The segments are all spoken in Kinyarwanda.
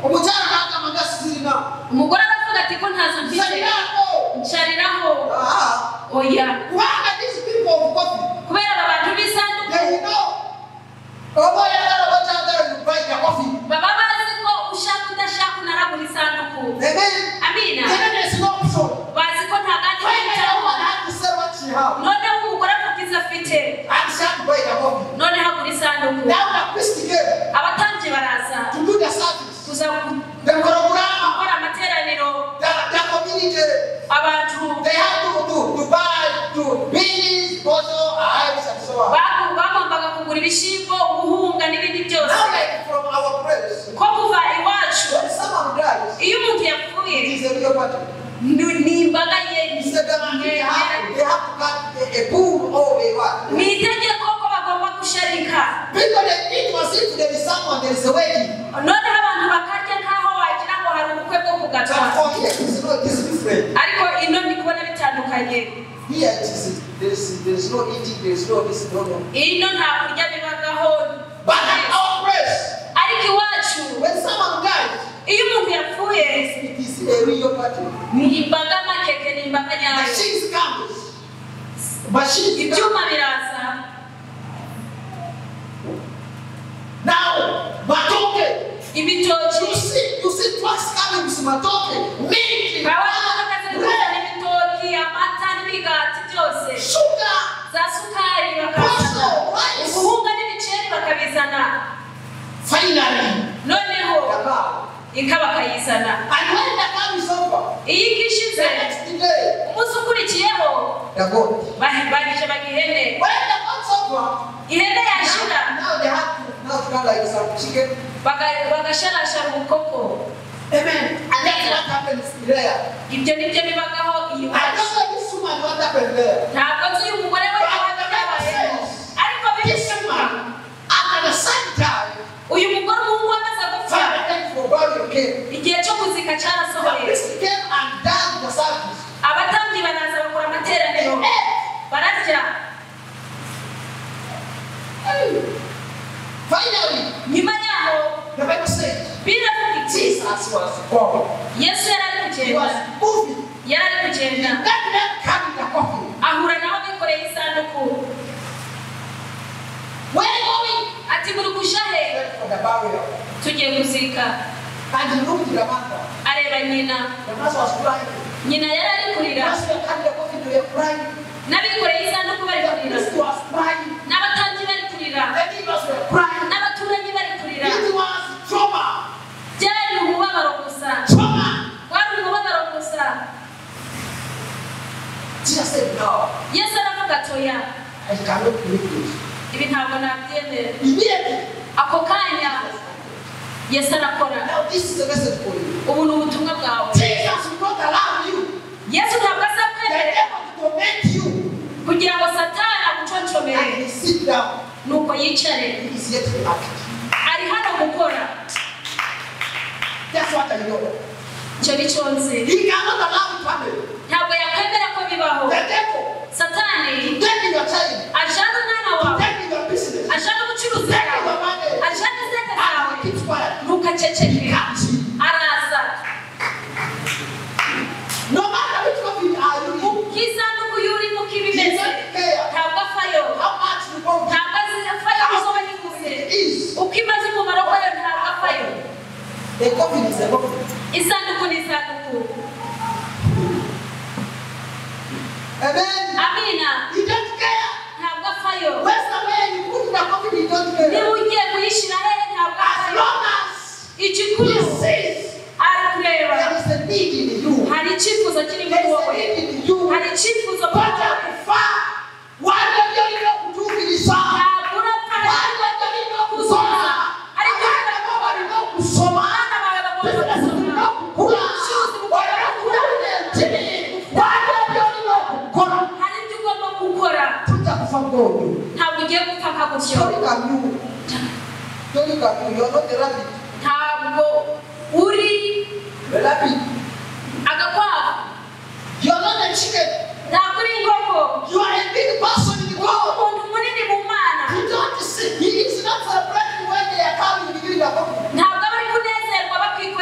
Umujyana naka magasi zirina. Umugore aravuga ati ko ntazo mfite. Nshariraho. Oya. Wanga these people of coffee. Kubera abantu bisanduku. They know. Obo yagara bajanga you buy the coffee. Baba bazi ko ushaka udashaka unaragura isanduku. Amen. Amina. There is no option. Bazi ko nta gandi cyangwa to say what she have. none umugore avugiza afite. I'm sure to buy the coffee. None hagura isanduku. Now the priest came. Abatambyi baraza. To do the service. Kuza The program. gukora amateraniro. The community. Abantu. They have to buy to beans, bottle, herbs and so on. Bagombaga kugura ibishimbo, ubuhunga n'ibindi byose. Now like from our prayers. Ko kuva iwacu. When someone dies. Iyo umuntu yapfuye. It is a real matter. Ni imbaga ye. They have to cut a bull or a what? Ni itegeko ko bagomba gusharika. Because they eat was if there is someone, there is a wedding. None abantu bakarya nkaho wagira ngo hari ubukwe bwo kugatwa. But here this is different. Ariko ino ndi kubona bitandukanye. Here there is no eating, there is no this, no. Ino nta kurya bibagaho. But at our prayers. Ariko iwacu. When someone dies. Iyo umuntu yapfuye. It is a real party. Ni imbaga makeke ni imbaga nyayo. Machines comes. Machines. Ibyuma biraza. Now, matoke. Ibitoki. You see trucks coming with matoke. Milk. Ibitoki, amata n'imigati byose. Sugar. Za sukari bakazana. Ubuhunga n'ibiceri bakabizana. Finally. Noneho. Inka bakayizana. And when the cow is over. Iyi ngishize. The next day. Umunsi ukurikiyeho. The goat. Bagije bagihene. When the goat's over. Ihene yashira. Now they have to now like some chicken. Bagasharashara ubukoko. Amen. And that's what happens there. Ibyo nibyo bibagaho iyi wacu. I don't know this woman what happened there. Ntabwo nzi uyu mugore we yabaye. Ariko this woman at the same time. Uyu mugore umuhungu amaze gupfa. Igihe cyo kuzika cyarasohoye. Came and done the service. Abatambyi baraza bakora amateraniro. Bararya. Finally, nyuma yaho, the Bible says, Jesus was born. Yesu yari He was kugenda. moving. Yari kugenda. That man carried the coffin. Ahura nabo bikoreye isanduku. Where are you going? Ati muri kushahe. Went for the burial. Tugiye kuzika. And he looked to the mother. Areba nyina. The mother was crying. Nyina yari ari kurira. As they carried the coffin, they were crying. Nabikoreye isanduku bari The kurira. priest was crying. N'abatambyi bari kurira. The neighbors were crying. N'abaturanyi bari kurira. It was trauma. Byari umubabaro gusa. Trauma. Wari umubabaro gusa. Jesus said, no. Yesu aravuga atoya. I cannot believe this. Ibi ntabwo nabyemera. Immediately. Ako kanya Yesu arakora. Now this is a message for you. Ubu ni ubutumwa bwawe. Jesus will not allow you. Yesu ntabwo The azakwemerera devil to torment you. kugira ngo Satani And aguconshomere. he sit down. Nuko yicare. He is yet to act. Ari hano gukora. That's what I know. Icyo ni cyo nzi. He cannot allow it to happen. Ntabwo yakwemera ko bibaho. The devil. Satani Take your child. ajana umwana wawe. Take your business. Ajana ubucuruzi Take bwawe. your money. Ajana isete And zawe. keep quiet. Ntukaceceke. Araza. No matter which coffin are you in. Ukisanduku yurimo He kibimeze. doesn't care Ntabwo afayo. how much you go. Ntabwo afayo kuzoba yiguze. Is. Uko imaze umumaro wayo ntabwo afayo. The coffin is a coffin. Isanduku ni isanduku. Amen. Amina. He don't care. Ntabwo afayo. Where's the way you put the coffin? He don't care. Niba ugiye kuyishyira hehe ntabwo As afayo. long as Igikuru he sees ari kureba. there is a need in you. Hari icyifuzo kiri There muri is a wowe. need in you. Hari icyifuzo muri But wowe. far. Wale walio kutumiza. Ntabwo urapfa Wale walio kusoma. ariko Wale ambao walio kusoma. abana bawe bagomba Business gusoma. walio kukula. Wale kula chini. Wale walio kukula. Hari ibyo ugomba gukora. Tutakufa ngono. Ntabwo ugiye gupfa nka gutyo. Sorry can you. Sorry can you. You're not a rabbit. Ntabwo uri The rabbit. agakwavu. You're not a chicken. Ntabwo uri inkoko. You are a big person in God. Umuntu munini mu Mana. You don't see. He is not celebrating when they are coming to give the coffee. Ntabwo bari kunezerwa bakwikora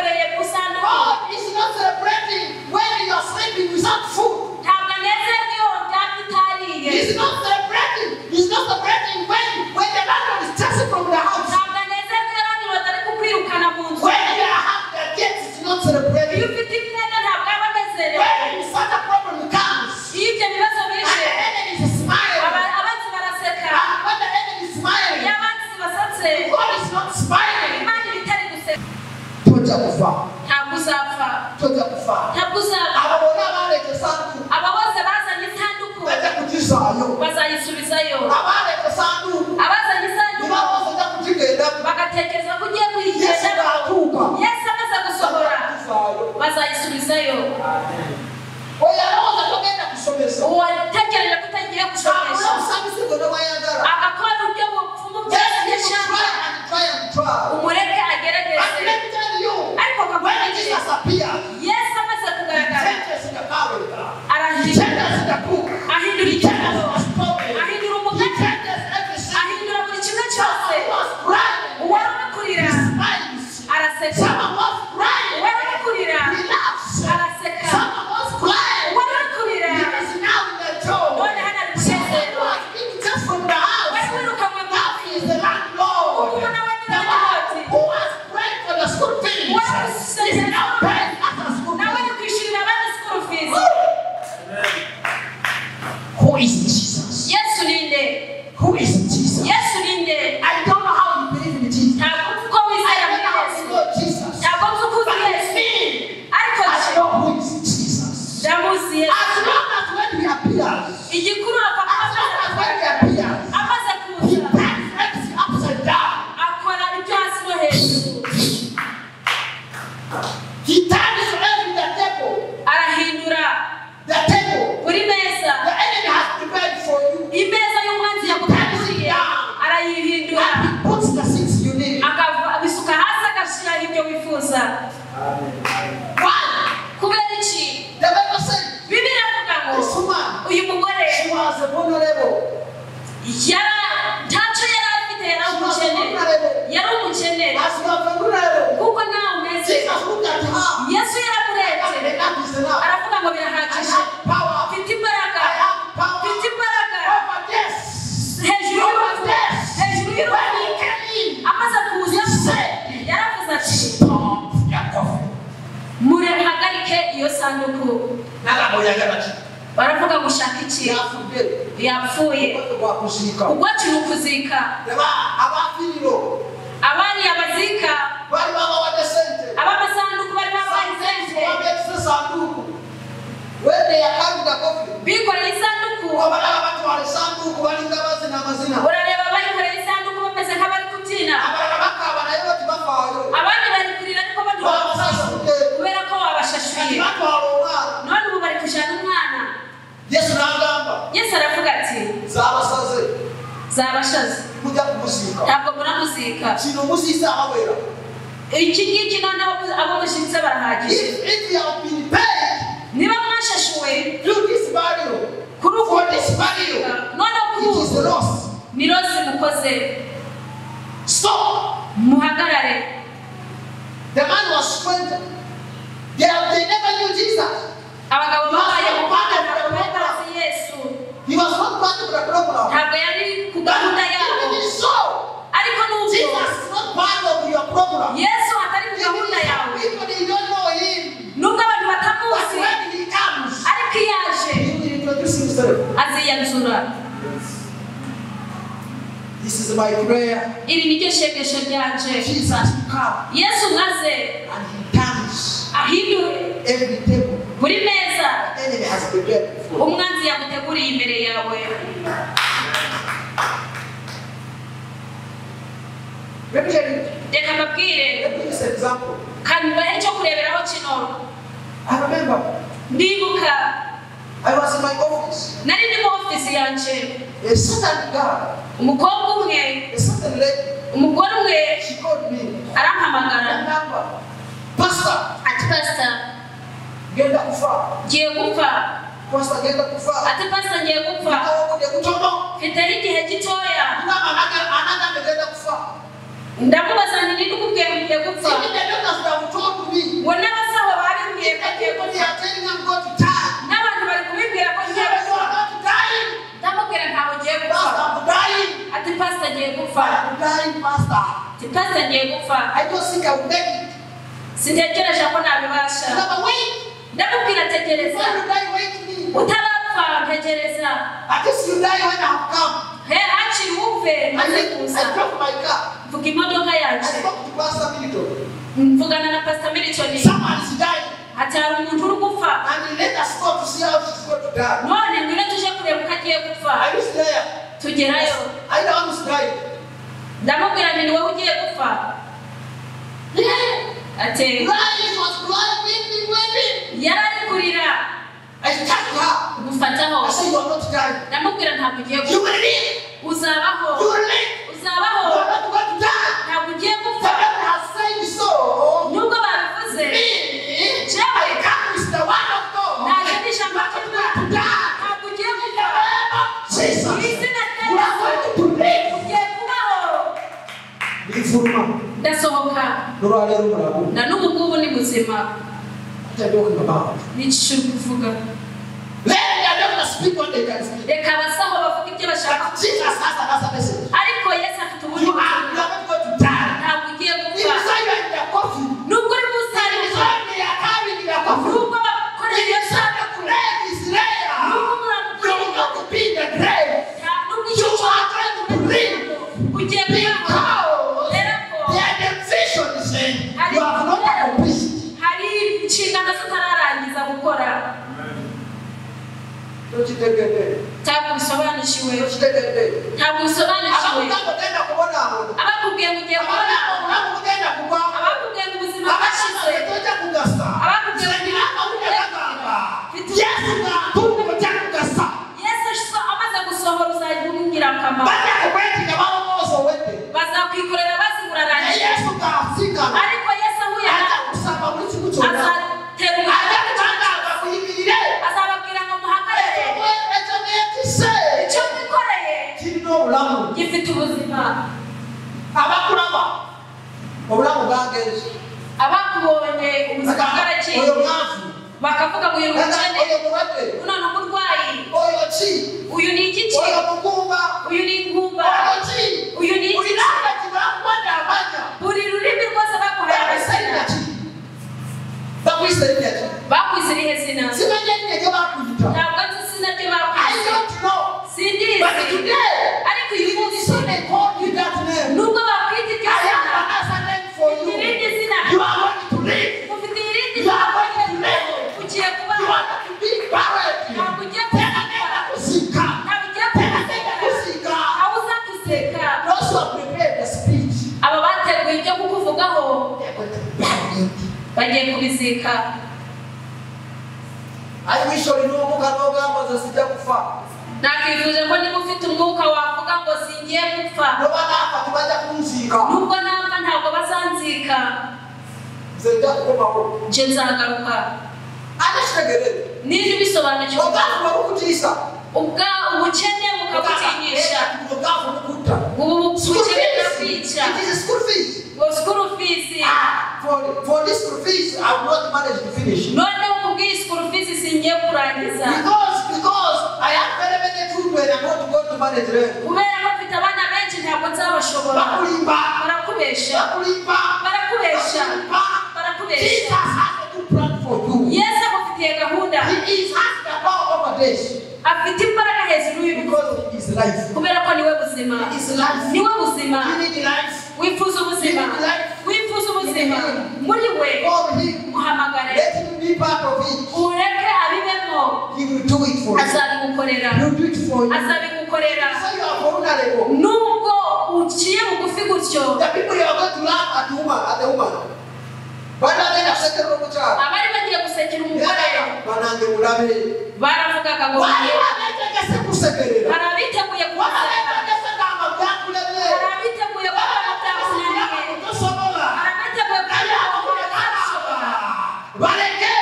tojja kufa. ntabwo uzapfa Tojja kufa. ntabwo uzapfa Abo bonna abaleka esanduku aba bose bazanye isanduku bajja kugizaayo. bazayisubizayo Abaleka esanduku abazanye isanduku niba bose ojja kugigendamu. bagatekereza ko ugiye Yesu kuyigendamo bw'atuuka yesu amaze gusohora kugizaayo. bazayisubizayo Oyo alowooza togenda kusomesa. uwatekereje ko utagiye Tambula gusomesha busabisi bwonna bw'ayagala. agakora uburyo bupfumu Yes, bwose you bw'ishyamba try and try and try. umureke But agerageze let me tell you, ariko when kakubwira Jesus appeared, yesu amaze he kugaragara changes the character. He arahindura changes the book. ahindura He changes igitabo the story. ahindura He umugani changes everything. ahindura buri kimwe cyose Someone was crying. uwari uri kurira He smiles. araseka Someone was crying. uwari uri kurira He laughs. araseka Someone was crying. uwari uri kurira He is now in the joy. none hano ari Someone munezero was being just from the house. wari wirukanywe mu Now he is the landlord. ubu nawe The one who was praying for the school fees is now paying us the school nawe fees. ari kwishyurira abandi school fees Who is Jesus? yesu ninde Who is Jesus? yesu ninde I don't know how you believe in Jesus. ntabwo nzi uko I wizera don't muri know how yesu you know Jesus. ntabwo nzi uko But uzi I yesu see, ariko I know who is Jesus. ndamuzi yesu As long as when he appears, igikuru ava as long as when he appears, amaze he kuza turns everything upside down. akora ibyo hasi no hejuru He turns everything the table. arahindura The table. buri meza The enemy has prepared for you. imeza y'umwanzi yaguteguriye arayihindura And he puts the things you need. abisuka hasi agashyiraho ibyo wifuza Why? kubera iki The Bible says, bibiliya ivuga ngo this woman, uyu mugore she was vulnerable. ntacyo yari afite yari She was umukene vulnerable. yari umukene As you are vulnerable, kuko nawe umeze Jesus looked at her. yesu And yaramurebye enough is enough. aravuga ngo I birahagije have power. mfite imbaraga I have power mfite imbaraga over death. hejuru Over y'urupfu death. hejuru When y'urupfu he came in, amaze kuza he said, yaravuze ati stop your coffin. muhagarike iyo sanduku Nagabo yagala ki? baravuga ngo ushaka iki Yafude. yapfuye Ubwo bwakuzika. ugwacu ni ukuzika Reba abafiriro. abari abazika Bari baba wadesente. ab'amasanduku bari babaye izente Wabetse sanduku. Wende yakandi the coffin. bikoreye isanduku Wabalaba batwara isanduku balinga bazina amazina. urareba bayikoreye isanduku bameze nk'abari kubyina Abalala bakaba naye bati bafaayo. abandi bari kurira ariko Babasasuke. kubera ko Kati babashashuye batwara omwana. none ubu bari kujana umwana Yesu n'agamba yesu aravuga ati zabasaze zabashaze mujya kumusiika. ntabwo muramuzika Kino musiisa abawera. iki ngiki noneho abo mushyitse barahagije If you have been paid niba mwashashuwe through this burial, kuri ubu for this burial, noneho kuri it is ubu lost. ni rozi mukoze Stop. muhagarare The man was strengthened. They never knew Jesus. abagabo babaye mu Rwanda ntabwo bari bazi yesu He was not part of the program. ntabwo yari ku But gahunda yabo even so, ariko nubwo Jesus is not part of your program. yesu atari ku Even gahunda if yawe people they don't know him, nubwo abantu but batamuzi when he comes, ariko iyo aje he will introduce himself. aziyanzura This is my prayer. iri ni ryo shegesho ryanje Jesus come yesu maze and he turns ahindure every table buri meza the enemy has prepared for you. umwanzi yaguteguriye imbere yawe Let me tell you. reka mbabwire Let me use an example. kanbahe cyo kureberaho kino I remember ndibuka I was in my office. nari ndi mu ofisi yanje A certain guy, umukobwa umwe a certain lady, umugore umwe she called me. arampamagara Number. Pastor, ati pasita genda kufa. ngiye gupfa Pastor, genda kufa. ati pasita ngiye gupfa Nitakuja kutoka. mfiteho igihe gitoya Kama anaga genda kufa. ndamubaza nti ninde ukubwiye ngo ngiye gupfa Even the doctors have told me. ngo n'abasaho babimbwiye ko ngiye Everybody gupfa are telling I'm going to die. n'abantu bari kubibwira ko ngiye You gupfa are not dying. ndamubwira ntabwo ngiye gupfa Pastor, I'm dying. ati pasita ngiye gupfa I'm dying, Pastor. ati pasita ngiye gupfa I don't think I will make it. sintegereje ko nabibasha Number wait. ndamubwira tegereza When you die, wait me. utarapfa ntegereza At least you die when I have come. hachi uve I drove my car. vuga imodoka I yaje spoke to Pastor Milton. mvugana na Pastor Milton Someone is dying. hatari umuntu uri gupfa And let us go to see how she's going to die. none ngwino tuje kureba uko agiye gupfa I was there. tugerayo I know how to die. ndamubwira nti ni wowe ugiye gupfa ate Crying was crying, weeping. yarari kurira I touched her. gufataho I said, you are not dying. ndamubwira ntabwo ugiye You gupfa will live. uzabaho You will live. uzabaho You are not going to die. ntabwo ugiye The gupfa Bible has said so. nubwo babivuze Me, I come with the word of God. naje n'ijambo You are not ry'Imana going to die. ntabwo ugiye In the gupfa name of Jesus. mu izina rya You are Yesu going to live. ugiye kubaho Bifuruma. ndasohoka Nurale rumurabu. na n'ubu ngubu ni muzima What are you talking about? n'icyo uri kuvuga Let the devil speak what they can speak. reka abasaho bavuga ibyo bashaka But Jesus has another message. ariko Yesu afite ubundi You are butumwa not going to die. ntabwo ugiye Even gupfa though you are in the coffin, nubwo uri munsi and it's y'inzu when they are carrying the coffin, nubwo bakorera it iyo is shaka when the grave is there. nubwo You will muramukorera not be in the grave. nubwo You icyo are going to live. ugiye kubaho Because rero ko the vision is saying you have not accomplished. hari inshingano zitararangiza gukora Don't you take it? ntabwo bisobanukiwe Don't you take it? ntabwo bisobanukiwe Abakugenda kubona abo. abakubwiye ngo ugiye kubona Abakugenda kuba. abakubwiye ngo ubuzima bwashize Abakugenda kugasa. abakubwiye ngo Sendira abakugenda. Yesu ngatunga cyakugasa. Yesu amaze gusohora uzajya umwingirakamaro Bajya kubwira babo bose wete. bazakwikorera bazigurarangiye Yesu ngafika. ariko Yesu ahuye Aza nawe kusaba muri kigo cyo. azaterura Aza kutanga kuyimirire. azababwira ngo muhagarare icyo mwikoreye Kirino bulamu. gifite ubuzima Abakuraba. Obulamu bwagenze. abakubonye ubuzima bwaragiye Oyo mwafu. bakavuga ngo uyu ni umukene Oyo muwete. uno ni umurwayi Oyo ki. uyu ni igiki Oyo mugumba. uyu ni ingumba Oyo ki. uyu ni Uri igiki nanga kibakwanda abanya. buri rurimi rwose baguhaye amazina Bakwise ryaki. bakwise irihe zina Simanye nyeke bakuyita. ntabwo nzi izina rye I bakwise don't know. sindizi But today, ariko uyu even munsi so they call you that name. nubwo bakwita iryo I have zina another name for you. irindi zina You are going to live. ufite irindi You zina are going to live. ugiye You kubaho are going to be buried. ntabwo ugiye Tena kuvuga nenda kusika. ntabwo ugiye Tena nenda kuvuga kusika. aho uza guseka Those who have prepared the speech, aba bateguye ibyo kukuvugaho they are going to bury it. bagiye kubizika I wish you know mukanogamba zasijja kufa. nakwifuje ko niba ufite umwuka wavuga ngo singiye gupfa Noba nafa tubajja kunziika. nubwo napfa ntabwo bazanzika Nze nja kukomawo. nje nzagaruka Anakitegerere. nini bisobanukiwe Ogafu barukutiisa. ubukene bukagutinyisha Ogafu bukutta. ubu School bukene fees. bukwica It is school fees. ngo school fees For this school fees, I will not manage to finish. noneho kubw'iyi school fees singiye kurangiza Because I have very many children, I'm not going to manage them. kubera ko mfite abana benshi ntabwo nzabashobora Bakulimba. barakubesha Bakulimba. barakubesha Bakulimba. barakubesha Jesus has a good plan for you. Yesu agufitiye gahunda He has the power over this. afite imbaraga hejuru y'urugo Because he is life. kubera ko niwe buzima He is life. niwe buzima You need life. wifuza ubuzima wifuza ubuzima muri we Call him. muhamagare Let him be part of it. ureke abibemo He will do it for you. azabigukorera He will do it for you. azabigukorera So you are vulnerable. nubwo uciye bugufi gutyo The people you are going to laugh at the woman. Banagenda kusekera omukyala. abari bagiye gusekera umugore Banange mulabe. baravugaga ngo Wali babetegese kusekerera. hari abiteguye Wali kumuseka babetegese ngamba byakulebye. hari abiteguye kuba batakunaniye Tosobola. hari abiteguye kuba batabishobora Baleke.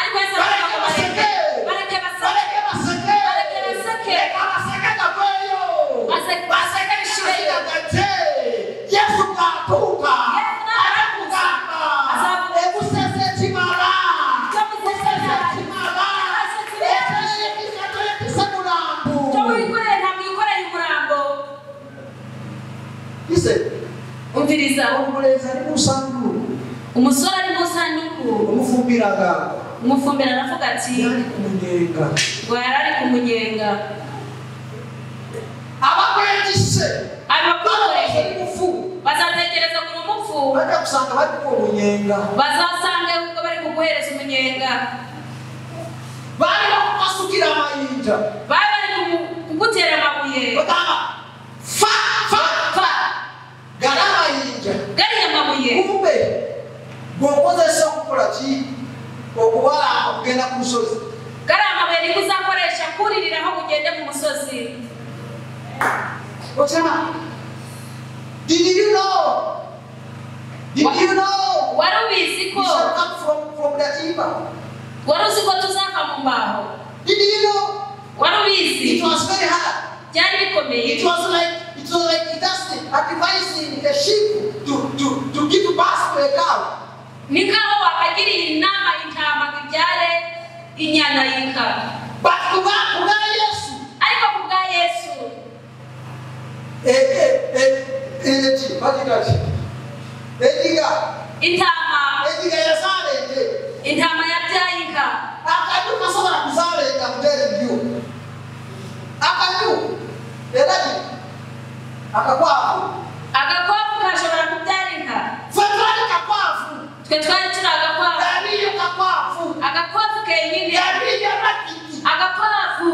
ariko Yesu aravuga ngo bareke bareke baseke Baleke baseke. bareke baseke Leka baseke gakweyo. baseke bishireyo Gate. Yesu ngatuuka. Yesu ngatuuka. Azavuga. Ekusese ekimala. Cyamusesera. Ekimala. Ekisa mulambu. cyo wikoreye ntabwo wikoreye umurambo Listen. umviriza Omulenzi ali mu sanduku. umusore ari mu sanduku Omufumbiraga. umufumbira aravuga ati Yali ku munyenga. ngo yari ari ku munyenga abakwetise abakoreye umufu bazatekereza ku mupfu bajya gusanga bari ku munyenga bazasanga ubwo bari kuguhereza umunyenga bari basukira amayinja bari kugutera amabuye bakaba fa garama yinja gari amabuye kumbe gokozesa gukora ki okubala kugenda ku musozi gari amabuye ni kuzakoresha kuririra aho kugenda mu musozi Ochana did you know warubizi ko you shall come from the timber waruzi ko tuzava mu mbaho did you know warubizi it was very hard byari bikomeye it was like advising a sheep to give birth to a cow nikaho wakagiriye inama intama ibyare inyana y'inka but kubwa Yesu ariko kubwa Yesu intama yazarende intama yabyaye inka akaduka sobora kuzarenda mudere byo akadu eradi akakwafu kashobora kubyara inka fatwali kakwafu twe twari turi agakwafu yariyo kakwafu agakwafu kenyine yariyo matiti agakwafu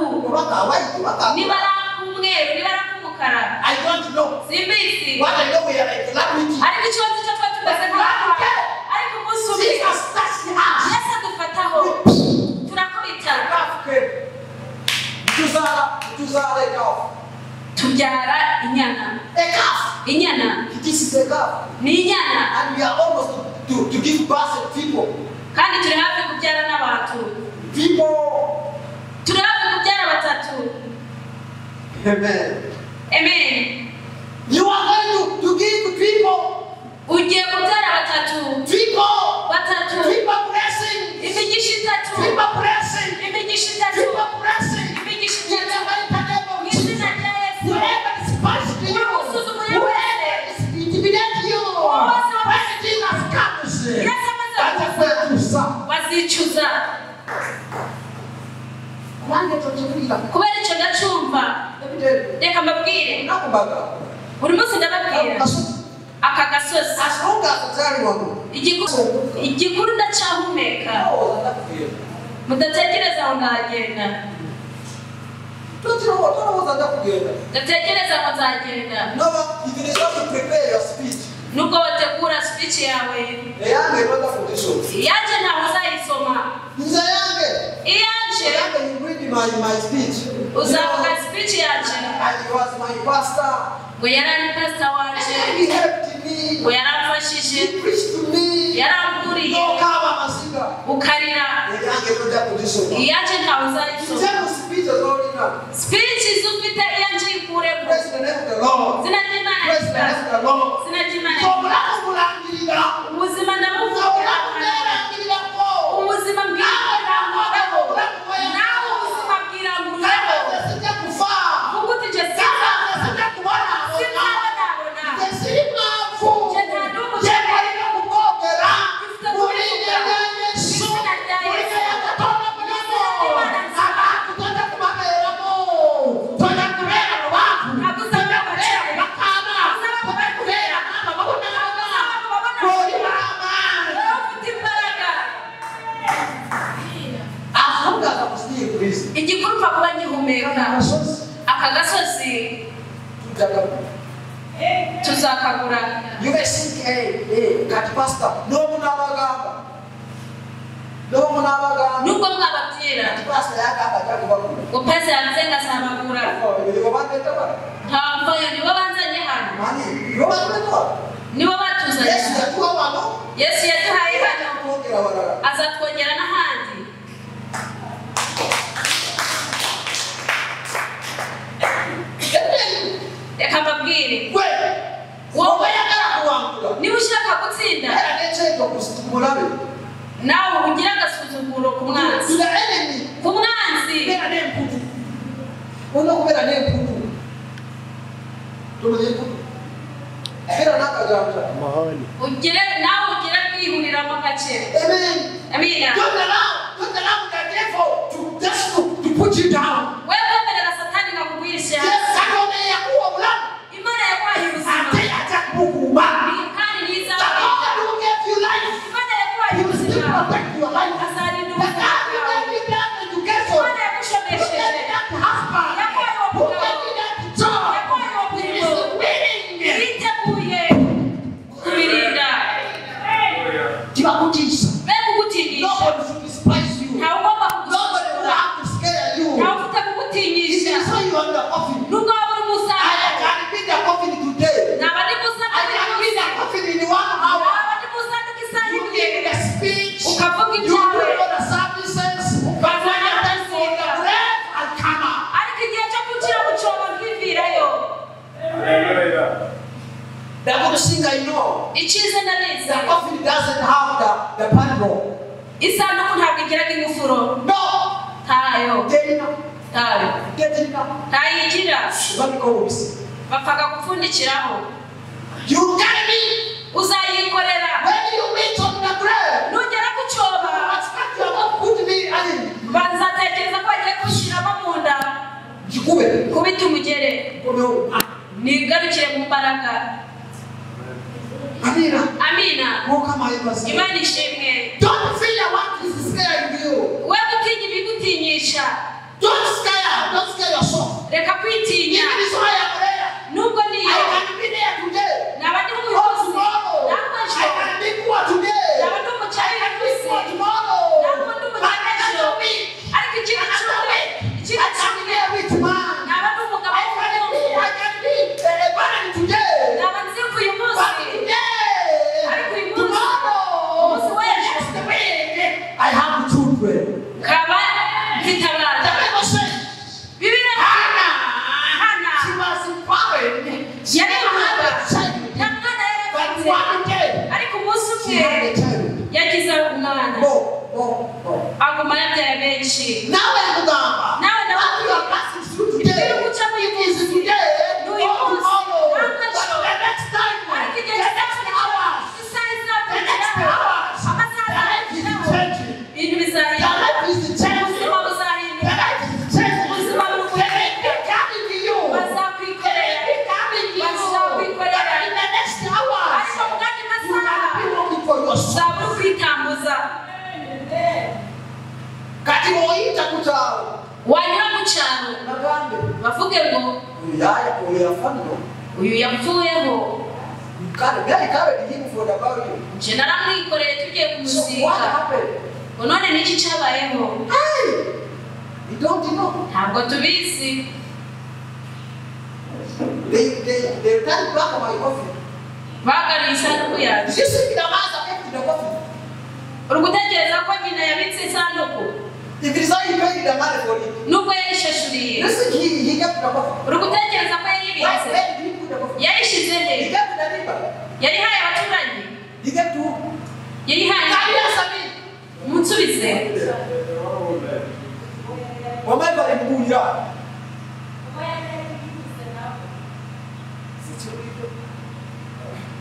baka nibara kumweru nibara kumukara I don't know simbisi what I know we are like calamity ariko ikibazo cyo twatubaze nk'abantu ariko umusubiza Jesus touched the house Yesu adufataho turakubita tuzara ekafu tubyara inyana this is a calf ni inyana and we are almost to give birth to people kandi turi hafi kubyara n'abantu turi hafi kubyara batatu amen you are going to give people ugiye kubyara batatu blessing imigisha itatu blessing imigisha itatu blessing imigisha itatu mu izina rya Yesu whoever is past you whoever is intimidate you when Jesus comes Yesu amaze bazicuza kubera icyo ndacumva reka mbabwire buri munsi ndababwira aka gasozi as long as utari wano igikuru ndacyahumeka mudatekereza aho ndagenda ndatekereza aho nzagenda nubwo wategura speech yawe iyanjye ntawe uzayisoma iyanjye uzavuga speech yanjye ngo yari ari pastor wanje ngo yaramfashije yaramburiye ukarira iyanjye ntawe uzayisoma speech izufite iyanjye ikuremo zina ry'Imana zina ry'Imana ubuzima ndabuvuga ubuzima bw'Imana nawe ubuzima bw'Imana vuga uti je igikuru kuba gihumeka aka gasozi tuzakagura nubwo mwababwira ngo pesa yanze ngasabagura ntabwo nibo banzanye hano nibo batuzanye Yesu yaduhaye hano azatwongera n'ahandi reka mbabwire wowe niba ushaka gutsinda nawe ugira agasuzuguro ku mwanzi ugire nawe ugira kwihuriramo gake amina wewe mbere na satani ngakugwirisha kibakutiza. bekugutinyisha Nobody should despise you. ntawugomba Nobody will kugusura have to scare you. ntawufite If kugutinyisha you say you are the coffin, nubwo waba uri I umusaza can be the coffin today. naba ndi musaza I can be the coffin in 1 hour. naba ndi musaza isaha You imwe give the speech. ukavuga You do ibyawe all the services. But when you time for the breath, I'll come out. ariko igihe cyo gukira mu cyobo nkivirayo They're going to sing, I know. icyiza ndabizi The coffin doesn't have the padlock. isanduku ntabwo igiraga ingufuro No. ntayo Get it now. ntayo Get it now. ntayigira Let me go with you. bapfaga gupfundikiraho You carry me. uzayikorera When you meet on the grave, nugera ku cyobo expect you are not put me in. bazatekereza ko bagiye gushyiramo mu nda Jikube. kubita umugere Come on. nigarukire mu mbaraga Amina. amina Woka mayibaza. imana ishimwe Don't fear what is scaring you. we gutinya ibigutinyisha Don't scare yourself. reka kwitinya Even if I am there, nubwo I niyo can be there today. naba ndi Oh, umuyobozi tomorrow. ntabwo I ejo can be poor today. naba ndi I umukene can be wese poor tomorrow. ntabwo ndi But umukene ejo another week, ariko ikindi another cyumwe week, ikindi I can be cyumwe a rich man. naba ndi umugabo I can be a barren today. naba nzi ko uyu But munsi today, ariko uyu munsi tomorrow, umunsi w'ejo next week, I have children. kaba mfite The abana Bible says, bibiri Hannah, she was barren. She yari never had mama a child. nta mwana yari But afite one day, ariko umunsi she umwe had a child. yagize umwana No. aguma yabyaye benshi Nawe mugamba. nawe What you are ndababwira passing through today, ibyo guca mu it is today or n'uyu munsi tomorrow. ntabwo But ejo the next time, ariko the igihe next hours, isaha the next izakurikiraho hours, amasaha the life is azakurikiraho changing. ibintu The bizahinduka life is changing. ubuzima The buzahinduka life is changing. ubuzima buri The life is coming to you. The bazakwikorera life is coming to you. bazakwikorera But in the next hours, ariko mu yandi you masaha can be working for yourself. uzaba uri kwitambuza Kati woyita kutawo. wanyura mu cyaro Nagambe. bavuge ngo Yaya oyafano. uyu yapfuyeho God carried him for the burial. nje naramwikoreye tugiye So what kumusika happened? ngo none niki cyabayeho Hey! You don't know. ntabwo tubizi They returned back to my coffin. bagaruye isanduku yanjye You see the man that kept the coffin. uri gutekereza ko nyina yabitse isanduku If it is not he paid the money for it. nubwo yayishashuriye Listen, he kept the coffin. uri gutekereza ko Why yayibitse did he put the coffin? yayishyize He he kept the neighbor. yayihaye abaturanyi He kept who? yayihaye Can you answer me? munsubize Wamaiva alimbuya.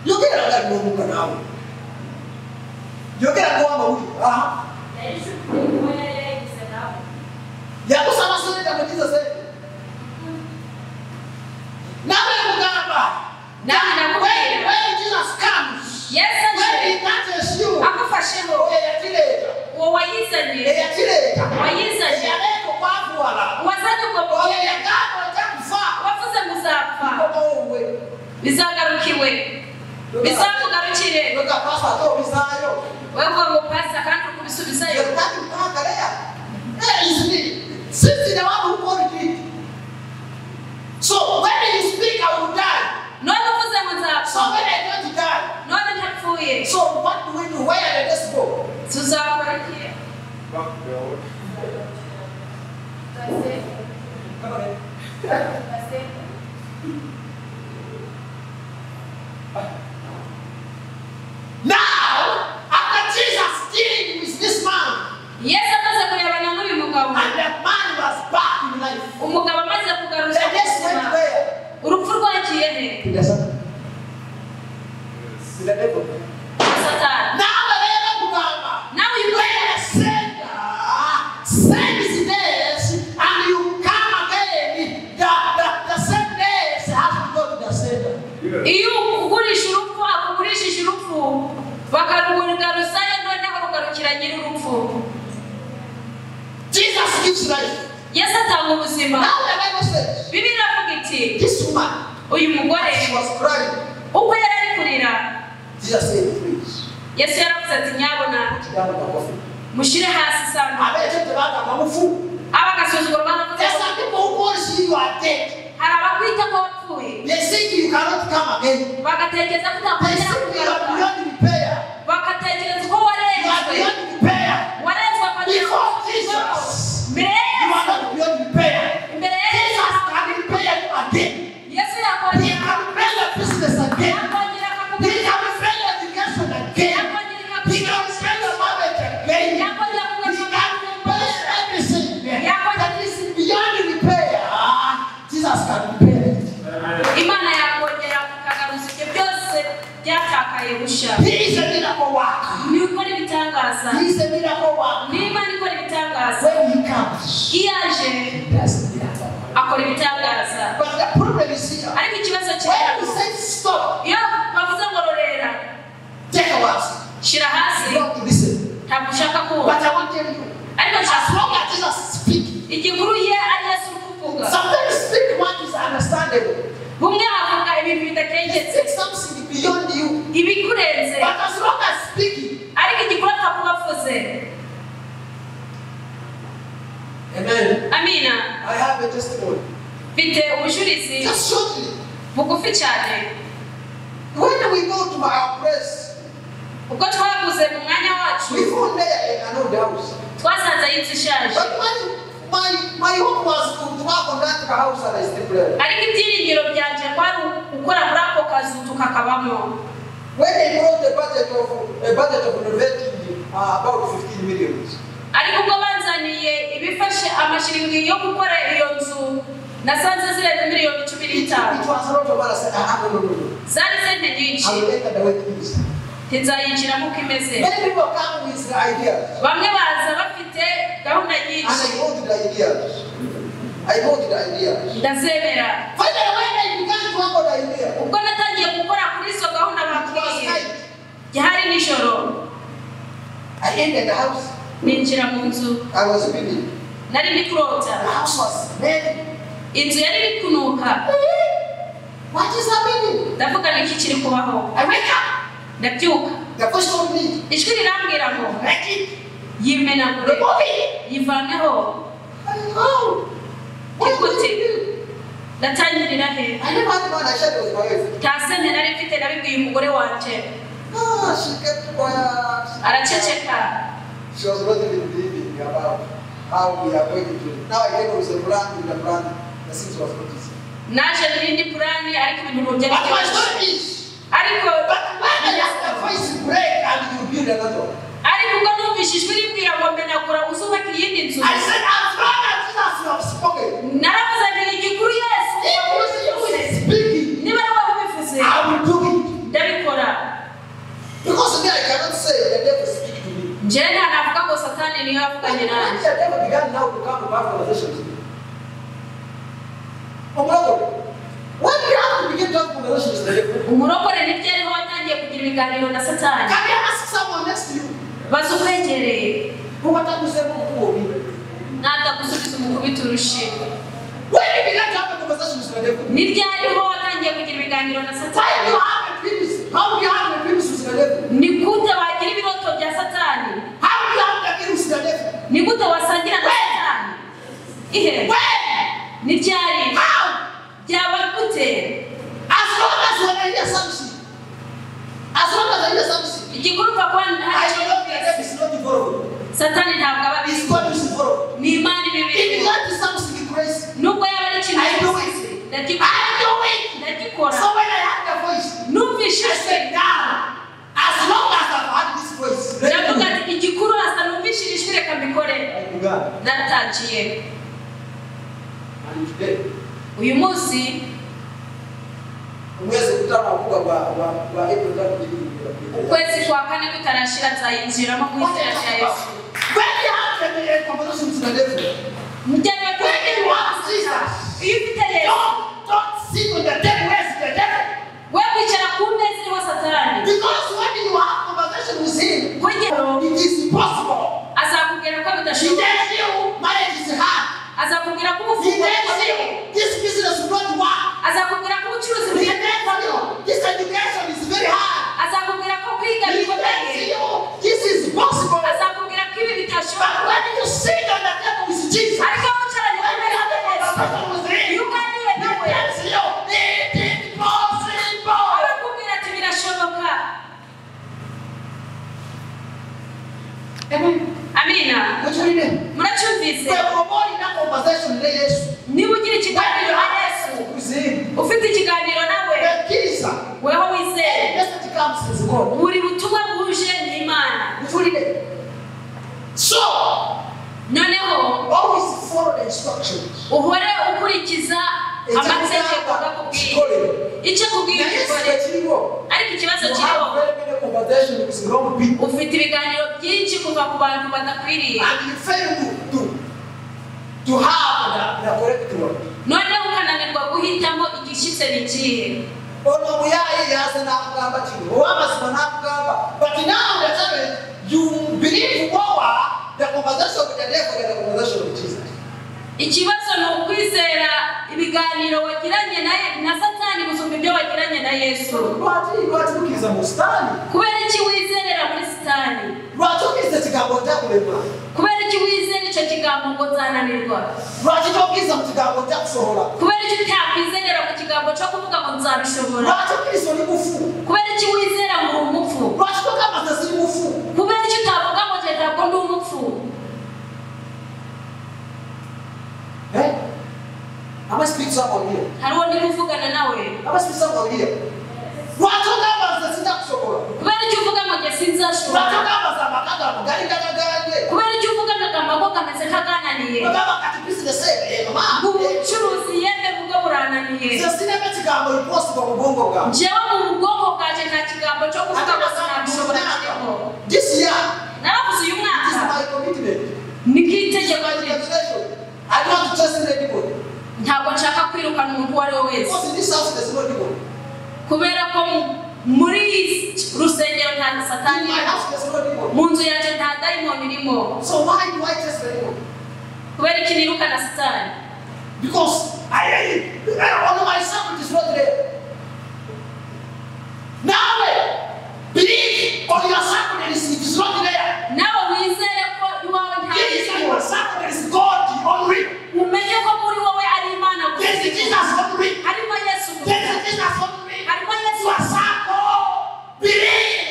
Yogera ngari n'omuka nawe. Yogera ngo amawulire. Aha. Yakusaba sente mugize sente. Nawe mugamba. Nawe nakubwira. When Jesus comes. Yesu When aje he touches you. akufasheho Eyakireta. uwo wayizanye Eyakireta. wayizanye Eyaleta okwavuwala. wazanye ubwo bugeni Oyagamba ojja kufa. wavuze ngo uzapfa Owowe. bizagarukiwe bizamugarukire Yoga pasa ate obizaayo. wewe ngo pasa kandi ukubisubizayo Yotaki mpaka lea. Is me. Since the one who called it. So when you speak, I will die. none uvuze ngo So nzapfa when I don't die. none ntapfuye So what do we do? Where did this go? tuzakora iki Now, after Jesus dealing with this man, yesu amaze kurebana n'uyu mugabo and the man was back in life. umugabo amaze kugaruka The next went ubuzima where? urupfu rwagiye he To the sun. To the devil. satani Now the devil Mugamba. nawe uyu When mugabo the sender sends this and you come again, the same days has to go to the sender. iyo ugurisha urupfu akugurishije urupfu bakarugaruzayo noneho rugarukira nyir'urupfu Jesus gives life. yesu atanga ubuzima Now the Bible says, bibiliya iravuga iti this woman, uyu mugore she was crying. uko yari ari kurira Jesus said, please. Yesu yaravuze ati nyabona mushire hasi sana abete baga mamufu abagasuzugura banavuze there's some people who call you are dead. harabakwita ko wapfuye They think you cannot come again. bagatekereza They kutakongera think you are kugaruka beyond repair. bagatekereza ko You are warezwe beyond repair. warezwe kwa Before Jesus, mbere you are not beyond repair. mbere Jesus can repair you again. Yesu He yakongera can repair your business again. yakongera He akakugeza can repair your education again. yakongera He can repair your marriage again. yakongera He kugeza can repair everything that is beyond repair. Jesus can repair it. Imana yakongera kukagaruza ibyo byose byatakaye busha He is a miracle worker. ni ukora ibitangaza He is a miracle worker. ni Imana ikora ibitangaza When he comes, iyo aje he does a miracle. akora ibitangaza But the problem is here. ariko ikibazo When cyane he says stop, iyo bavuze ngo rorera take a walk. shira You hasi don't want to listen. ntabwo ushaka kumva But I want to tell you, ariko as nshaka long as Jesus speaks, igikuru ye ari Yesu uri kuvuga sometimes speak what is understandable. bumwe bavuga ibintu bidategetse Speak something beyond you. ibikurenze But as long as speaking, ariko igikuru akavuga avuze amen. amina I have a testimony. mfite ubujurizi Just shortly, bugufi cyane when we go to our place, ubwo twaguze mu mwanya wacu we found there an old house. twasanze y'inzu ishaje But my hope was to work on that house and I still there. ariko ibyiringiro byanje kwari gukora muri ako kazu tukakabamo When they brought a budget of renovating about 15 million. ariko ubwo banzaniye ibifashe amashiringi yo gukora iyo nzu nasanze zirenze miliyoni 15 It was a lot of money. I said, no. zari sente I nyinshi will enter the way it is. ntizayinjiramo uko imeze Many people come with ideas. bamwe baza bafite gahunda And nyinshi I go to the ideas. ndazemera Finally, when I began to work on the idea, ubwo natangiye gukora kuri izo gahunda it was bakwiye night. byari nijoro I entered the house. ninjira mu nzu I was building. nari ndi kurota The house was smelling. inzu yari iri kunuka What is happening? ndavuga niki kiri kubaho I wake up. ndabyuka The voice told me, ijwi rirambwira ngo make it. yimenagure Remove it. yivaneho I go. What do you do? ndatangirira he I never had one. I shared it with my wife. nta sente nari mfite nabibwiye umugore wanje She kept quiet. araceceka She was not even believing about how we are going to. Now I came with a plan, the things was not easy. naje n'indi purani ariko ibintu But byari it was not easy. ariko But when the voice break and you build another one. ariko ubwo numvise ijwi rimbwira ngo menagura uzubaka iyindi nzu I said, as long as Jesus you have spoken, naravuze nti igikuru Yesu if you is speaking, niba ari wowe ubivuze I will do it. ndabikora Because today I cannot say the devil speak to me. njyewe nta navuga ngo satani niyo yavuganye When nanjye the devil began now to come to have conversations with me. When we have to begin to have conversations with the devil, umurokore nibyo ariho watangiye kugira ibiganiro na satani can you ask someone next to you? baza ukwegereye Who want to say more? natagusubiza umukubita urushi When you began to have a conversation with the devil, nibyo ariho watangiye kugira ibiganiro na why do satani you have a penis? How do you have a penis with the devil? ni gute wagira ibiroto bya satani How do you have a penis with the devil? ni gute wasangira na satani ihe When? ni ryari How? byaba gute As long as when I hear something, as long as I hear something, igikuru kwa I know the devil is not involved. satani ntabwo aba It's abizi God who's involved. ni imana If ibibiri you want to something crazy, nubwo yaba ari ikintu I do cyose it. ndagikora I do it. ndagikora So when I heard the voice, numvise I ijwi said, now, as long as I've had this voice, let me ndavuga do it. ati igikuru hasa numvise iri jwi reka mbikore I began. naratangiye And today, uyu munsi umwezi kutana kuba wa April that we did. ukwezi kwa kane kutarashira nzayinjiramo mu izina rya Yesu When you have a conversation with the devil, mujyane when you have Jesus, iyo ufite Yesu don't sit on the devil. Where's the devil? we kwicara ku meza iriho satani Because when you have conversation with him, kugira it is impossible. azakubwira ko He bidashoboka tells you marriage is hard. azakubwira ko He ubufungo tells you this business will not work. azakubwira ko ubucuruzi He bukomeye tells you this education is very hard. azakubwira ko kwiga He tells bikomeye you conversation with him. yuganire He nawe tells you it is possible. arakubwira ati birashoboka. Amen. Amina. What you reading? Muracyumvise? We're in that conversation with Jesus. Niba ugira ikiganiro na Yesu, ufite ikiganiro nawe, The kisa. weho wizeye Message comes is God. buri butumwa buje ni Imana. What you reading? So, Noneho always follow the instructions. uhore ukurikiza amategeko akubwiye. Icyo akubwiye ukore. Ariko ikibazo kiriho, ufite ibiganiro byinshi kuva ku bantu badakwiriye. And you fail to have the correct one. Noneho ukananirwa guhitamo igishyitse n'ikihe. But now the time you believe more the conversation with the devil than the conversation with Jesus. Ikibazo ni ukwizera ibiganiro wagiranye na Satani gusumba ibyo wagiranye na Yesu. Kubera iki wizerera muri Satani? Kubera iki wizera icyo kigambo ngo nzananirwa? Kubera iki utakwizerera ku kigambo cyo kuvuga ngo nzabishobora? Kubera iki wizera ngo uri umupfu? Kubera iki utavuga ngo njye ntabwo ndi umupfu? I'm speaking someone here. Hariho ndi kuvugana nawe. I'm speaking someone here. Kubera iki uvuga ngo njye sinzashobora? Kubera iki uvuga ngo amago kameze kagananiye? Ubucuruzi yende bwo burananiye. Njyewe mu bwonko bwaje nta kigambo cyo kuvuga ngo sinabishobora kirimo. Naravuze uyu mwaka nikitegeko I don't want to trust anybody. ntabwo nshaka kwirukana umuntu uwo ari we wese. Because in this house there's no demon. Kubera ko muri rusengero nta Satani, In my house there's no demon. mu nzu yanjye nta dayimoni irimo. So why do I trust the demon? Kubera iki nirukana Satani? Because I honor myself, it is not there. Now believe on your sacredness, it is not there. Nawe wizere ko iwawe nta Jesus kirimo. your sacredness, God only. Umenye ko muri wowe ari Imana gusa. There's the Jesus only. Harimo Yesu gusa. There's the Jesus only. Harimo Yesu You are gusa. sacred. Believe.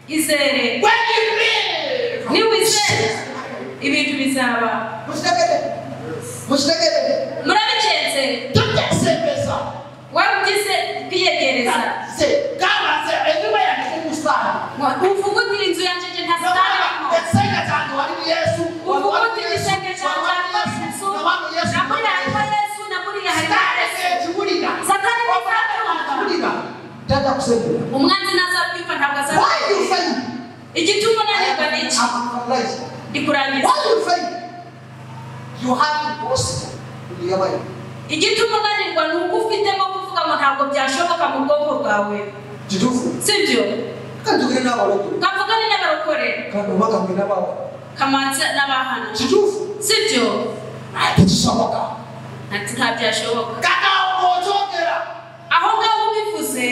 Izere. When you believe. Ni wizere ibintu bizaba. Murabikenze. Don't just say better. Wabugize kwiyegereza. Say, God has said, everywhere I can move stand. Uvuga uti inzu yanjye nta Satani irimo. Uvuga uti igisenge cyanjye harimo Yesu. Namuri harimo Yesu, namuri harimo Yesu. Satani ntazabyumva. Umwanzi ntazabyumva ntabwo azabyumva. Igituma unanirwa ni iki? Ndikurangiza. Igituma unanirwa ni uko ufitemo kuvuga ngo ntabwo byashoboka mu bwonko bwawe. Sibyo? Kavugane n'abarokore. Kamanzi n'abahana. Sibyo? Ati nta byashoboka. Aho ngaho ubivuze,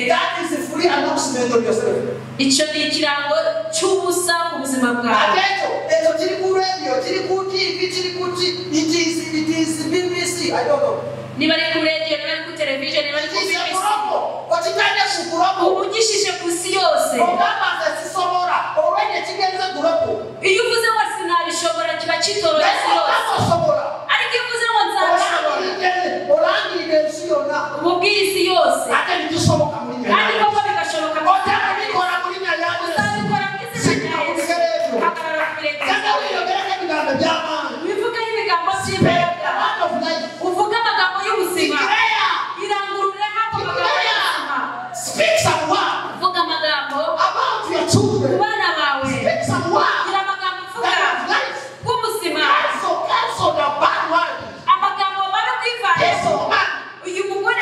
icyo ni ikirango cy'ubusa ku buzima bwawe. Niba ari ku radio, niba ari ku television, niba ari ku BBC, ubugishije ku isi yose. Iyo uvuze ngo sinabishobora kiba kitoroshye isi yose. Ariko iyo uvuze ngo nzabishobora, ububwiye isi yose. Kandi koko bigashoboka. Uzabikora mu izina rya Yesu. Hagarara ku birenge. Wivuge ibigambo by'imbaraga. Uvuge amagambo y'ubuzima. Irangurure hapo amagambo y'ubuzima. Vuga amagambo ku bana bawe. Gira amagambo uvuga bw'ubuzima. Amagambo mabi kwivanaho. Uyu mugore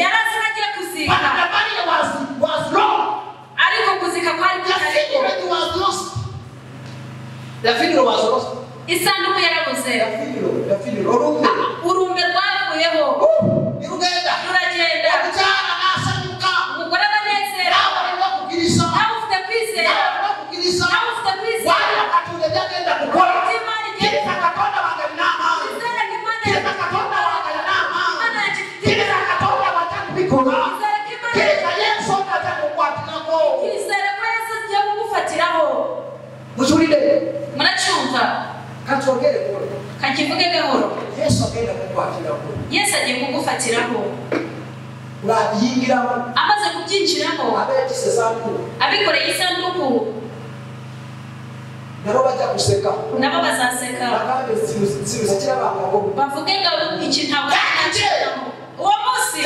yari azi ko agiye kuzika. Ariko kuzika kwari kutariko. Isanduku yarabuze. Urumbe rwavuyeho. Ruragenda. Umugore abanezera. Nawe ufite kwizera. Nawe ufite kwizera. Imana igiye. Izera ni Imana Kachogere ko. kakivuge gahoro. Yesu akenda kukwakiraho. Yesu agiye kugufatiraho. Urabiyingiramo. Amaze kubyinjiramo. Abetise sanduku. Abikoreye isanduku. Nabo bajya guseka. Nabo bazaseka. Bakaba zibizikira abantu. Bavuge ngo iki ntabwo cyacamo. Uwo munsi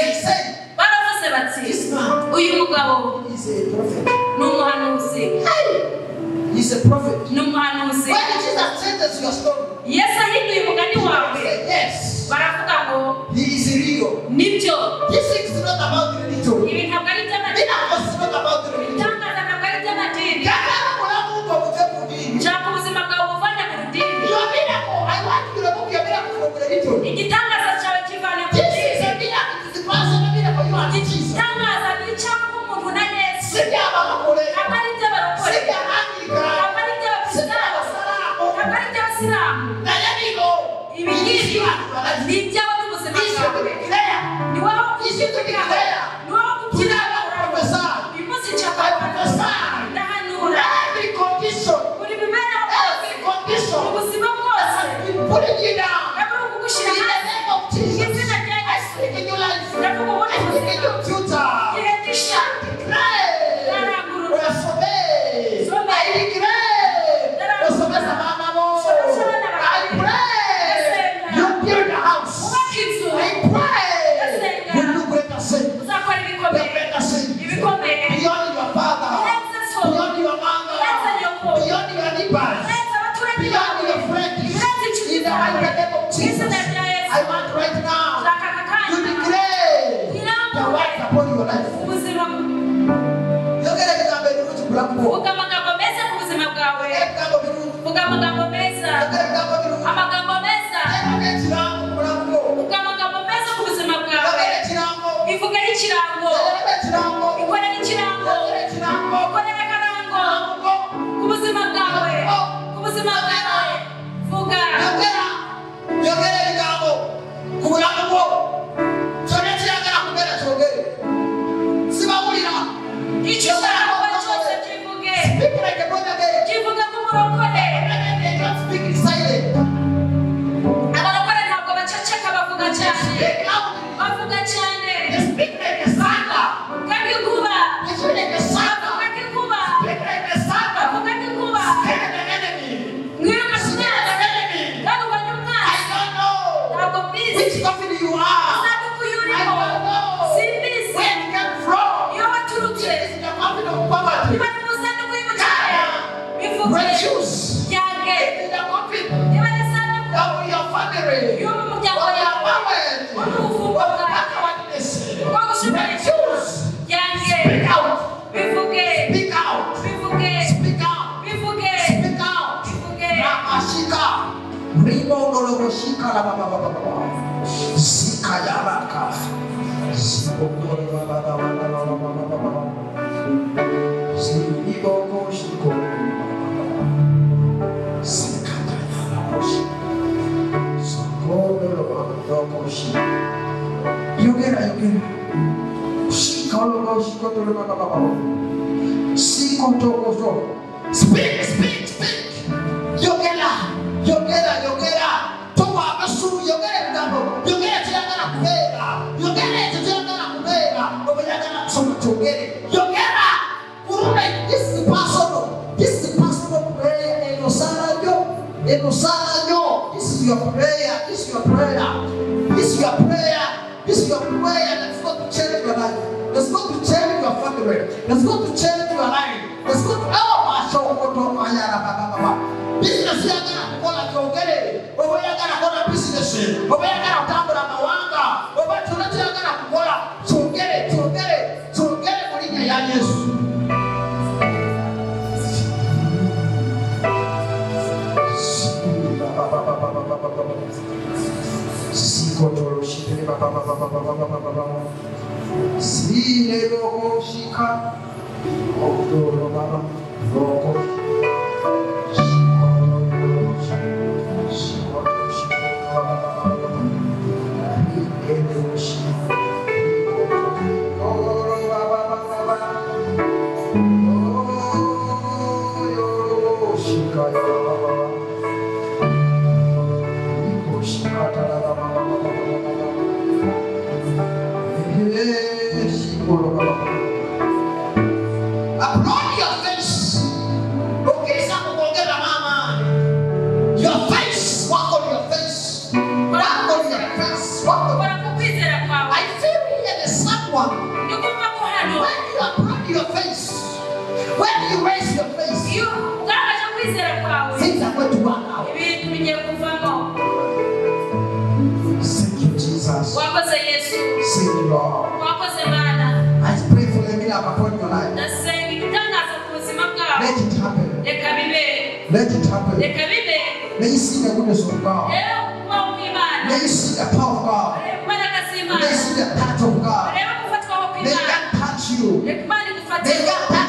baravuze bati uyu mugabo ni umuhanuzi. He's a prophet. Ni umuhanuzi. When Jesus changes your story. Yesu ahinduye umugani wawe. Yes. Baravuga ngo he is real. Nibyo. This is not about religion. Ibi ntabwo ari iby'amadini. It's not about religion. Itangaza ntabwo ari iby'amadini. Nshaka ubuzima bwawe buvane mu rudini. Igitangaza cyawe kivane mu rudini. Igitangaza ni icy'aho umuntu na Yesu. Ntabwo ari iby'abarokore. Ntabwo ari iby'abakristo. Ntabwo ari iby'abasilamu. Ibi ngibi ni iby'aho n'ubuzima bwawe. Ni wowe ukwishyura. Ni wowe ukukira. Uyu munsi nshaka ndahanura. Buri bimera bwose. Ubuzima bwose. Ndabona kugushyira hasi. Izina rya Yesu. Ndavuga ubone ubuzima. Gihendisha. Ndarangurura. I want right now. You declare the words upon your life. Vuga amagambo meza ku buzima bwawe. Vuga amagambo meza. Amagambo meza. Vuga amagambo meza ku buzima bwawe. Ivuga n'ikirango. Ikora n'ikirango. Ikora n'akarango. Ku buzima bwawe. Ku buzima bwawe. Vuga. Icyo ushaka cyose kivuge. Kivuga nk'umurokore. Abarokore ntabwo baceceka bavuga cyane. Bavuga cyane. Kandi kuba. Bavuga kikuba. Bavuga kikuba. Mwiruka kunyara. Kandi ubonye umwana. Ntabwo mbizi. Isanduku y'urimo. Simbizi. Iyo waturutse. Niba ni mu sanduku y'umukara. Bivuge. Yange. Niba ni sanduku. Yo mu muryango yawe. Wo mu bufungo bwawe. Wo gushobora. Yange. Bivuge. Bivuge. Bivuge. Bivuge. Speak, speak, speak. Yogera. Toba amasuru yogera ngabo. Yogera cyangwa kubera. Yogera cyangwa kubera. Obuyagana kusoma cyogere. Yogera. Urumva this is personal. This is personal prayer. Enosanyo. This is your prayer. This is your prayer. This is your prayer. This is your prayer that's going to change your life. That's going to change your family. That's going to change your life. That's going to business yagana kukola kyogere. Oba yagana kukola business. Oba yagana kutambula mawanga. Oba tunatu yagana kukola kyogere mulinya ya Yesu. bigiye kuvamo. Thank you, Jesus. Wakoze Yesu. Thank you, Lord. Wakoze Bwana. I pray for the miracle upon your life. Nasenga ibitangaza ku buzima bwawe. Let it happen. Reka bibe. Let it happen. Reka bibe. May you see the goodness of God. May you see the power of God. May you see the touch of God. May God touch you. May God touch